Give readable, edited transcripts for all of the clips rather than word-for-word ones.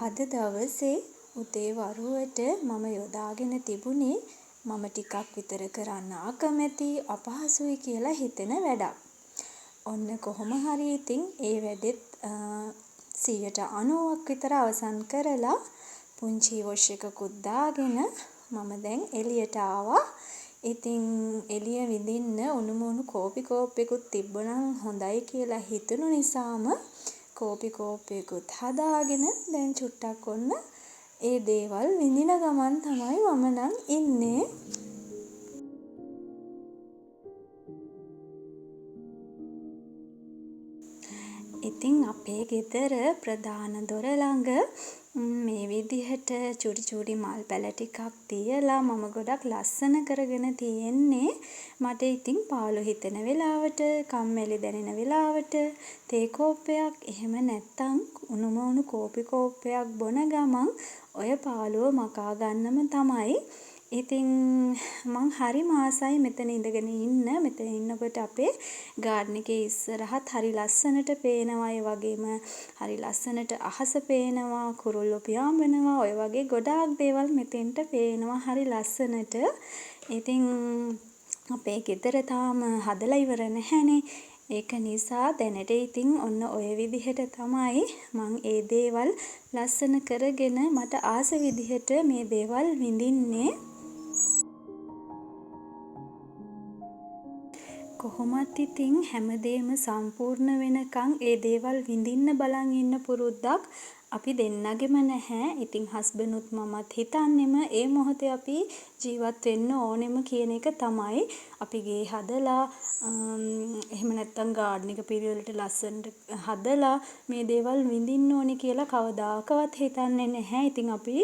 අද දවසේ උදේ වරුවට මම යොදාගෙන තිබුණේ මම ටිකක් විතර කරන්න අකමැති අපහසුයි කියලා හිතෙන වැඩක්. ඔන්න කොහොම හරි ඉතින් ඒ වැඩෙත් 90%ක් විතර අවසන් කරලා පුංචි වොෂ් එකකුත් දාගෙන මම දැන් එළියට ආවා. ඉතින් එළිය විඳින්න උණු කෝපි කෝප්පෙකුත් තිබ්බනම් හොඳයි කියලා හිතුණු නිසාම කෝපි කෝප්පෙකුත් හදාගෙන දැන් චුට්ටක් ඔන්න ඒ දේවල් විඳින ගමන් තමයි මම නම් ඉන්නේ. ඉතින් අපේ ගෙදර ප්‍රධාන දොර ළඟ මේ විදිහට චුටි මල් පැල ටිකක් තියලා මම ගොඩක් ලස්සන කරගෙන තියෙන්නේ. මට ඉතින් පාළු හිතෙන වෙලාවට, කම්මැලි දැනෙන වෙලාවට තේ කෝප්පයක් එහෙම නැත්තම් උණු කෝපි කෝප්පයක් බොන ගමන් ඔය පාළුව මකා ගන්නම තමයි. ඉතින් මං හරිම ආසයි මෙතන ඉඳගෙන ඉන්න. මෙතන ඉන්නකොට අපේ ගාඩන් එකේ ඉස්සරහත් හරි ලස්සනට පේනවා. ඒ වගේම හරි ලස්සනට අහස පේනවා. කුරුල්ලෝ පියාඹනවා. ඔය වගේ ගොඩාක් දේවල් මෙතෙන්ට පේනවා හරි ලස්සනට. ඉතින් අපේ ගෙදර තාම හදලා ඉවර නැහැනේ. ඒක නිසා දැනට ඉතින් ඔන්න ඔය විදිහට තමයි මං ඒ දේවල් ලස්සන කරගෙන මට ආස විදිහට මේ දේවල් විඳින්නේ. කොහොමත් ඉතින් හැමදේම සම්පූර්ණ වෙනකන් ඒ දේවල් විඳින්න බලන් ඉන්න පුරුද්දක් අපි දෙන්නගෙම නැහැ. ඉතින් හස්බන්ඩ්ුත් මමත් හිතන්නෙම ඒ මොහොතේ අපි ජීවත් වෙන්න ඕනෙම කියන එක තමයි. අපි ගේ හදලා එහෙම නැත්තම් ගාඩන් එක පිළිවෙලට ලස්සනට හදලා මේ දේවල් විඳින්න ඕනේ කියලා කවදාකවත් හිතන්නේ නැහැ. ඉතින් අපි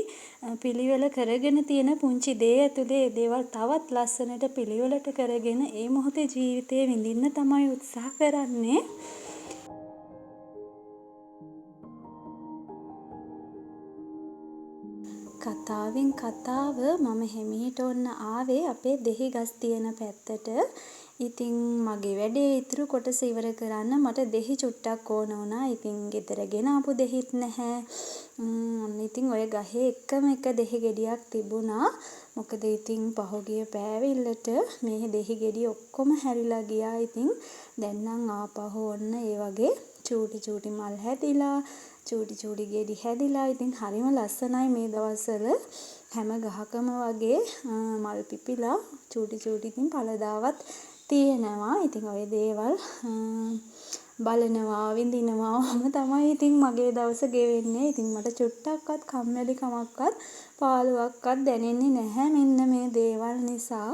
පිළිවෙල කරගෙන තියෙන පුංචි දේ ඇතුලේ ඒ දේවල් තවත් ලස්සනට පිළිවෙලට කරගෙන ඒ මොහොතේ ජීවිතේ විඳින්න තමයි උත්සාහ කරන්නේ. කතාවෙන් කතාව මම හිමීට ඔන්න ආවේ අපේ දෙහි ගස් තියෙන පැත්තට. ඉතින් මගේ වැඩේ ඉතුරු කොටස ඉවර කරන්න මට දෙහි චුට්ටක් ඕන වුණා. ඉතින් ගෙදර ගෙන ආපු දෙහිත් නැහැ. ඉතින් ඔය ගහේ එකම එක දෙහි ගෙඩියක් තිබුණා. මොකද ඉතින් පහුගිය පෑවිල්ලට මේ දෙහි ගෙඩි ඔක්කොම හැරිලා ගියා. ඉතින් දැන් නම් ආපහු ඔන්න ඒ වගේ චූටි මල් හැදිලා චූටි ගෙඩි හැදිලා. ඉතින් හරිම ලස්සනයි මේ දවස්වල හැම ගහකම වගේ මල් පිපිලා චූටි ඉතින් පළදාවත් තියෙනවා. ඉතින් ওই දේවල් බලනවා විඳිනවාම තමයි ඉතින් මගේ දවස ගෙවෙන්නේ. ඉතින් මට චුට්ටක්වත් කම්මැලි කමක්වත් පාළුවක්වත් දැනෙන්නේ නැහැ මෙන්න මේ දේවල් නිසා.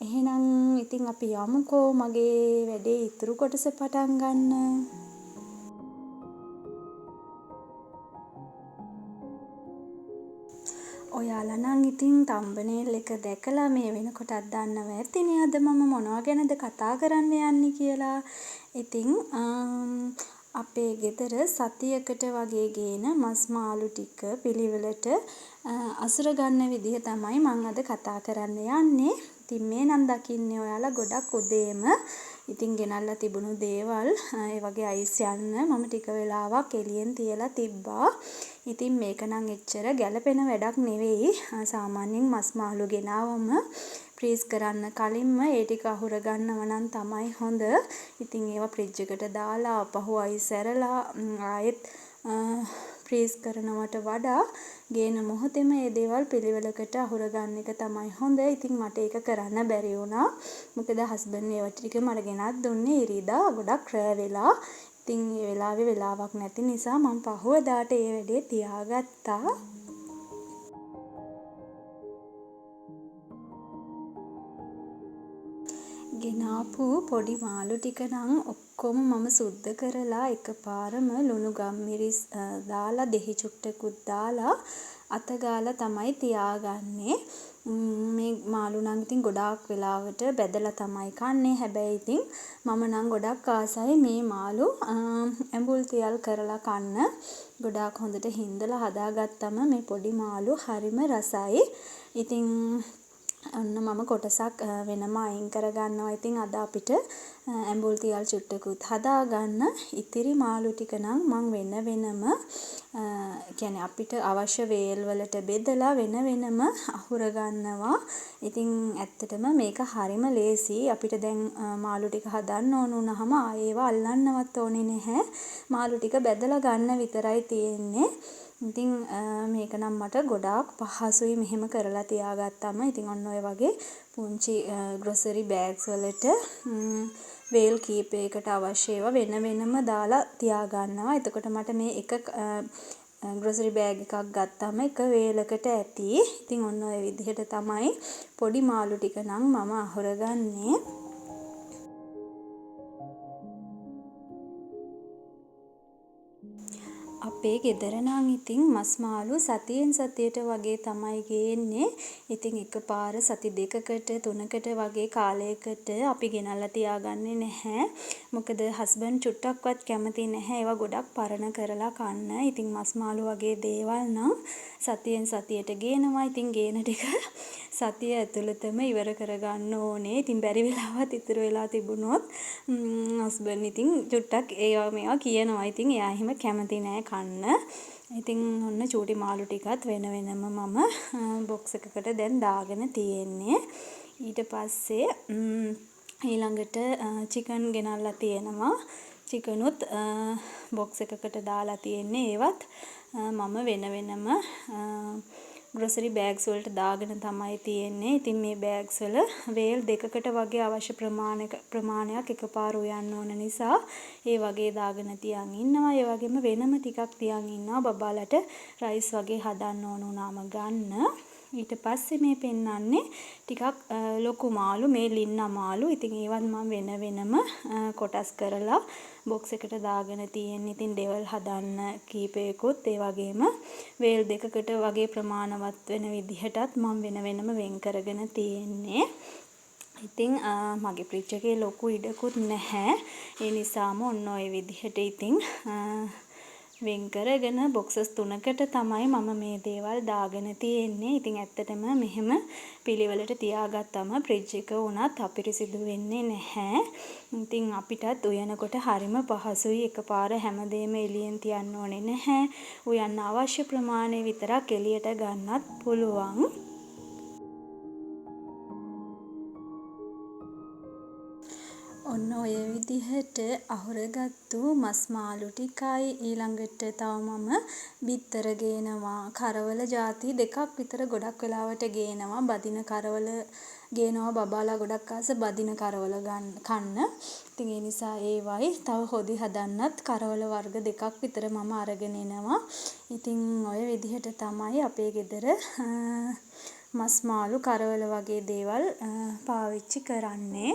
එහෙනම් ඉතින් අපි යමුකෝ මගේ වැඩේ ඉතුරු කොටස පටන් ගන්න. ඔයාලා නම් ඉතින් තම්බනේල් එක දැකලා මේ වෙනකොටත් දන්නව ඇතිනේ අද මම මොනවා ගැනද කතා කරන්න යන්නේ කියලා. ඉතින් අපේ ගෙදර සතියකට වගේ ගේන මස් මාළු ටික පිළිවෙලට අසුර ගන්න විදිහ තමයි මම අද කතා කරන්න යන්නේ. ඉතින් මේ නම් දකින්නේ ඔයාලා ගොඩක් උදේම ඉතින් ගෙනල්ලා තිබුණු දේවල් ඒ වගේ අයිස් යන්න මම ටික වෙලාවක් එළියෙන් තියලා තිබ්බා. ඉතින් මේක නම් එච්චර ගැළපෙන වැඩක් නෙවෙයි. සාමාන්‍යයෙන් මස් මාළු ගෙනාවම ෆ්‍රීස් කරන්න කලින්ම ඒ ටික අහුර ගන්නව නම් තමයි හොඳ. ඉතින් ඒවා ෆ්‍රිජ් එකට දාලා අපහු අයිස් ඇරලා ආයෙත් ෆ්‍රීස් කරනවට වඩා ගේන මොහොතේම මේ දේවල් පිළිවෙලකට අහුර ගන්න එක තමයි හොඳ. ඉතින් මට ඒක කරන්න බැරි වුණා. මොකද හස්බන්ඩ් ඒවා ටික මට ගෙනත් දුන්නේ ඉරිදා ගොඩක් රෑ වෙලා. ඉතින් ඒ වෙලාවේ වෙලාවක් නැති නිසා මම පහුවදාට ඒ වැඩේ තියාගත්තා. ගෙනාපු පොඩි මාළු ටික නම් ඔක්කොම මම සුද්ධ කරලා එකපාරම ලුණු ගම්මිරිස් දාලා දෙහි චුට්ටකුත් දාලා අත ගාලා තමයි තියාගන්නේ. මේ මාළු නම් ඉතින් ගොඩාක් වෙලාවට බැදලා තමයි කන්නේ. හැබැයි ඉතින් මම නම් ගොඩක් ආසයි මේ මාළු ඇඹුල් තියල් කරලා කන්න. ගොඩාක් හොඳට හින්දලා හදාගත්තම මේ පොඩි මාළු හරිම රසයි. ඉතින් ඔන්න මම කොටසක් වෙනම අයින් කරගන්නවා. ඉතින් අද අපිට ඇඹුල් තියල් චුට්ටකුත් හදාගන්න. ඉතිරි මාළු ටික නම් මම වෙනම කියන්නේ අපිට අවශ්‍ය වේල් වලට බෙදලා වෙනම අහුර ගන්නවා. ඉතින් ඇත්තටම මේක හරිම ලේසි. අපිට දැන් මාළු ටික හදන්න ඕන වුණාම ආයෙව අල්ලන්නවත් ඕනේ නැහැ. මාළු ටික බෙදලා ගන්න විතරයි තියෙන්නේ. ඉතින් මේක නම් මට ගොඩාක් පහසුයි මෙහෙම කරලා තියාගත්තම. ඉතින් ඔන්න ඔය වගේ පුංචි ග්‍රොසරි බෑග්ස් වලට වේල් කීපයකට අවශ්‍ය ඒවා වෙනම දාලා තියාගන්නවා. එතකොට මට මේ එක ග්‍රොසරි බෑග් එකක් ගත්තාම එක වේලකට ඇති. ඉතින් ඔන්න ඔය විදිහට තමයි පොඩි මාළු ටික නම් මම අහුරගන්නේ. අපේ ගෙදර නම් ඉතින් මස් මාළු සතියෙන් සතියට වගේ තමයි ගේන්නේ. ඉතින් එකපාර සති 2කට 3කට වගේ කාලයකට අපි ගෙනල්ලා තියාගන්නේ නැහැ. මොකද හස්බන්ඩ් චුට්ටක්වත් කැමති නැහැ ඒවා ගොඩක් පරණ කරලා කන්න. ඉතින් මස් මාළු වගේ දේවල් නම් සතියෙන් සතියට ගේනවා. ඉතින් ගේන ටික සතිය ඇතුළතම ඉවර කරගන්න ඕනේ. ඉතින් බැරි වෙලාවත් ඉතුරු වෙලා තිබුණොත් හස්බන්ඩ් ඉතින් චුට්ටක් ඒවා මේවා කියනවා. ඉතින් එයා එහෙම කැමති නෑ කන්න. ඉතින් ඔන්න චූටි මාළු ටිකත් වෙනම මම බොක්ස් එකකට දැන් දාගෙන තියෙන්නේ. ඊට පස්සේ ඊළඟට චිකන් ගෙනල්ලා තියෙනවා. චිකනුත් බොක්ස් එකකට දාලා තියෙන්නේ. ඒවත් මම වෙනම ග්‍රොසරි බෑග්ස් වලට දාගෙන තමයි තියෙන්නේ. ඉතින් මේ බෑග්ස් වල වේල් 2කට වගේ අවශ්‍ය ප්‍රමාණයක් එකපාර උයන්න ඕන නිසා ඒ වගේ දාගෙන තියන් ඉන්නවා. ඒ වගේම වෙනම ටිකක් තියන් ඉන්නවා බබාලට රයිස් වගේ හදන්න ඕන වුණාම ගන්න. ඊට පස්සේ මේ පෙන්නන්නේ ටිකක් ලොකු මාළු, මේ ලින්නා මාළු. ඉතින් ඒවත් මම වෙනම කොටස් කරලා බොක්ස් එකට දාගෙන තියෙන්නේ. ඉතින් ඩෙවල් හදන්න කීපයකුත් ඒ වගේම වේල් 2කට වගේ ප්‍රමාණවත් වෙන විදිහටත් මම වෙනම වෙන් කරගෙන තියෙන්නේ. ඉතින් මගේ ෆ්‍රිජ් එකේ ලොකු ඉඩකුත් නැහැ. ඒ නිසාම ඔන්න ඔය විදිහට ඉතින් වෙන් කරගෙන බොක්සස් 3කට තමයි මම මේ දේවල් දාගෙන තියෙන්නේ. ඉතින් ඇත්තටම මෙහෙම පිළිවෙලට තියාගත්තම ෆ්‍රිජ් එක උනත් අපිරිසිදු වෙන්නේ නැහැ. ඉතින් අපිටත් උයනකොට හරිම පහසුයි. එකපාර හැමදේම එළියෙන් තියන්න ඕනේ නැහැ. උයන්න අවශ්‍ය ප්‍රමාණය විතරක් එළියට ගන්නත් පුළුවන්. ඔන්න ඔය විදිහට අහුරගත්තු මස් මාළු ටිකයි ඊළඟට තව මම බිත්තර ගේනවා. කරවල ಜಾති දෙකක් විතර ගොඩක් වෙලාවට ගේනවා. බදින කරවල ගේනවා. බබාලා ගොඩක් ආස බදින කරවල කන්න. ඉතින් ඒ නිසා ඒවයි තව හොදි හදන්නත් කරවල වර්ග දෙකක් විතර මම අරගෙන එනවා. ඉතින් ඔය විදිහට තමයි අපේ ගෙදර මස් මාළු කරවල වගේ දේවල් පාවිච්චි කරන්නේ.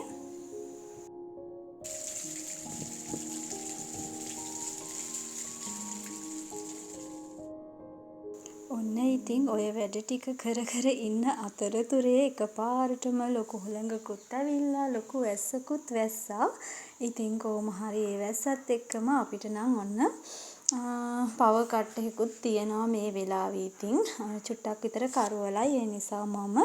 ඔන්න ඉතින් ඔය වැඩ ටික කර ඉන්න අතරතුරේ එකපාරටම ලොකු හුළඟකුත් ඇවිල්ලා ලොකු වැස්සකුත් වැස්සා. ඉතින් කොහොම හරි ඒ වැස්සත් එක්කම අපිට නම් ඔන්න පවර් කට් එකකුත් තියෙනවා මේ වෙලාවේ. ඉතින් චුට්ටක් විතර කරවලයි. ඒ නිසා මම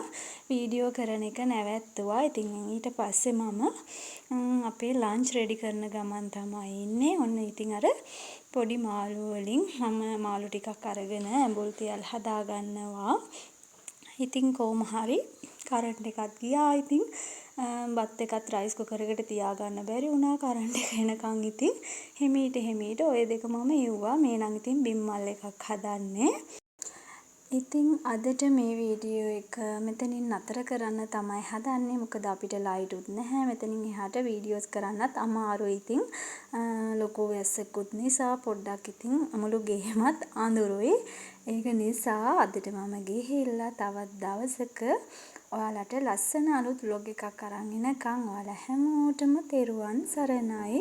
වීඩියෝ කරන එක නැවැත්තුවා. ඉතින් ඊට පස්සේ මම අපේ ලන්ච් රෙඩි කරන ගමන් තමයි ඉන්නේ. ඔන්න ඉතින් අර පොඩි මාළු වලින් මම මාළු ටිකක් අරගෙන ඇඹුල් තියල් හදා ගන්නවා. ඉතින් කොහොම හරි කරන්ට් එකත් ගියා. ඉතින් බත් එකත් රයිස් කුකර් එකට තියාගන්න බැරි වුණා කරන්ට් එක එනකන්. ඉතින් හිමීට ඔය දෙක මම එව්වා. මේ නම් ඉතින් බිම්මල් එකක් හදන්නේ. ඉතින් අදට මේ වීඩියෝ එක මෙතනින් නතර කරන්න තමයි හදන්නේ. මොකද අපිට ලයිටුත් නැහැ. මෙතනින් එහාට වීඩියෝස් කරන්නත් අමාරුයි. ඉතින් ලොකු වැස්සකුත් නිසා පොඩ්ඩක් ඉතින් මුළු ගෙහෙමත් අඳුරුයි. ඒක නිසා අදට මම ගිහිල්ලා තවත් දවසක ඔයාලට ලස්සන අලුත් vlog එකක් අරන් එනකන් ඔයාලා හැමෝටම තෙරුවන් සරණයි.